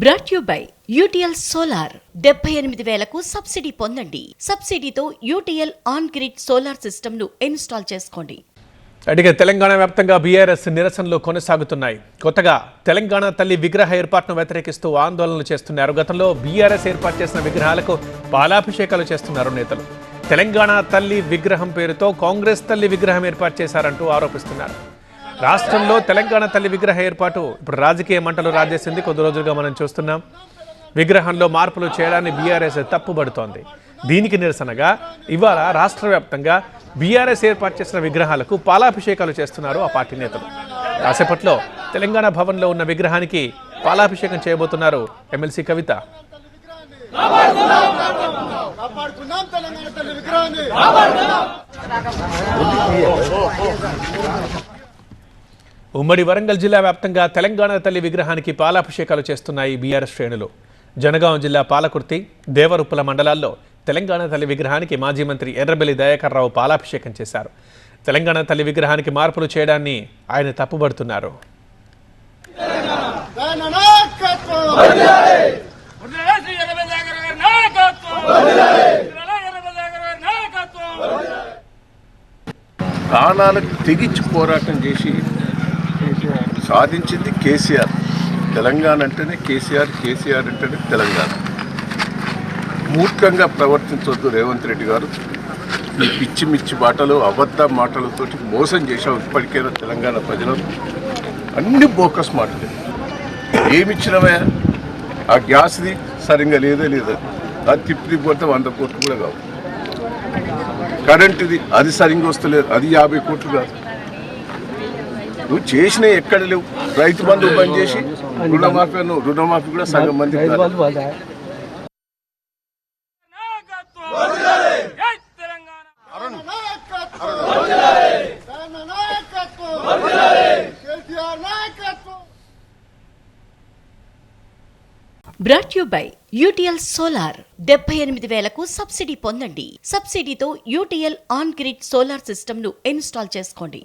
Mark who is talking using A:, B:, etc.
A: Brought you by UTL solar 78,000కు subsidy పొందండి. సబ్సిడీతో UTL on grid solar system ను ఇన్స్టాల్ చేసుకోండి.
B: అడిగే తెలంగాణ వ్యాప్తంగా బీఆర్ఎస్ నిరసనలు కొనసాగుతున్నాయి. కొత్తగా తెలంగాణ తల్లి విగ్రహ ఏర్పాటును వ్యతిరేకిస్తూ ఆందోళనలు చేస్తున్నారు. గతంలో బీఆర్ఎస్ ఏర్పాటు చేసిన విగ్రహాలకు పాలాభిషేకాలు చేస్తున్నారు నేతలు. తెలంగాణ తల్లి విగ్రహం పేరుతో కాంగ్రెస్ తల్లి విగ్రహం ఏర్పాటు చేశారంటూ ఆరోపిస్తున్నారు. రాష్ట్రంలో తెలంగాణ తల్లి విగ్రహ ఏర్పాటు ఇప్పుడు రాజకీయ మంటలు రాజేసింది. కొద్ది రోజులుగా మనం చూస్తున్నాం. విగ్రహంలో మార్పులు చేయడాన్ని బీఆర్ఎస్ తప్పుబడుతోంది. దీనికి నిరసనగా ఇవాళ రాష్ట్ర వ్యాప్తంగా బీఆర్ఎస్ ఏర్పాటు చేసిన విగ్రహాలకు పాలాభిషేకాలు చేస్తున్నారు ఆ పార్టీ నేతలు. కాసేపట్లో తెలంగాణ భవన్లో ఉన్న విగ్రహానికి పాలాభిషేకం చేయబోతున్నారు ఎమ్మెల్సీ కవిత. ఉమ్మడి వరంగల్ జిల్లా వ్యాప్తంగా తెలంగాణ తల్లి విగ్రహానికి పాలాభిషేకాలు చేస్తున్నాయి బీఆర్ఎస్ శ్రేణులు. జనగాం జిల్లా పాలకుర్తి, దేవరుప్పల మండలాల్లో తెలంగాణ తల్లి విగ్రహానికి మాజీ మంత్రి ఎర్రబెల్లి దయాకర్ రావు పాలాభిషేకం చేశారు. తెలంగాణ తల్లి విగ్రహానికి మార్పులు చేయడాన్ని ఆయన తప్పుబడుతున్నారు.
C: ప్రాణాలకు తెగించి పోరాటం చేసి సాధించింది కేసీఆర్. తెలంగాణ అంటేనే కేసీఆర్, కేసీఆర్ అంటేనే తెలంగాణ. మూర్ఖంగా ప్రవర్తించవద్దు రేవంత్ రెడ్డి గారు. ఈ పిచ్చి మిచ్చి మాటలు, అబద్ధ మాటలతోటి మోసం చేశావు ఇప్పటికైనా తెలంగాణ ప్రజలను. అన్ని బోకస్ మాటలు. ఏమిచ్చినవే ఆ గ్యాస్ది సరిగ్గా లేదే లేదా, అది తిప్పి పోతే 100 కోట్లు కూడా కావు. కరెంటుది అది సరిగ్గా వస్తలేదు, అది 50 కోట్లు కాదు. నువ్వు చేసినవి ఎక్కడ లేవు. రైతు బంధు బంద్ చేసి రుణమాఫీ కూడా సగం మంది.
A: Brought you by UTL solar 78,000కు సబ్సిడీ పొందండి. సబ్సిడీతో UTL on grid solar system ను ఇన్స్టాల్ చేసుకోండి.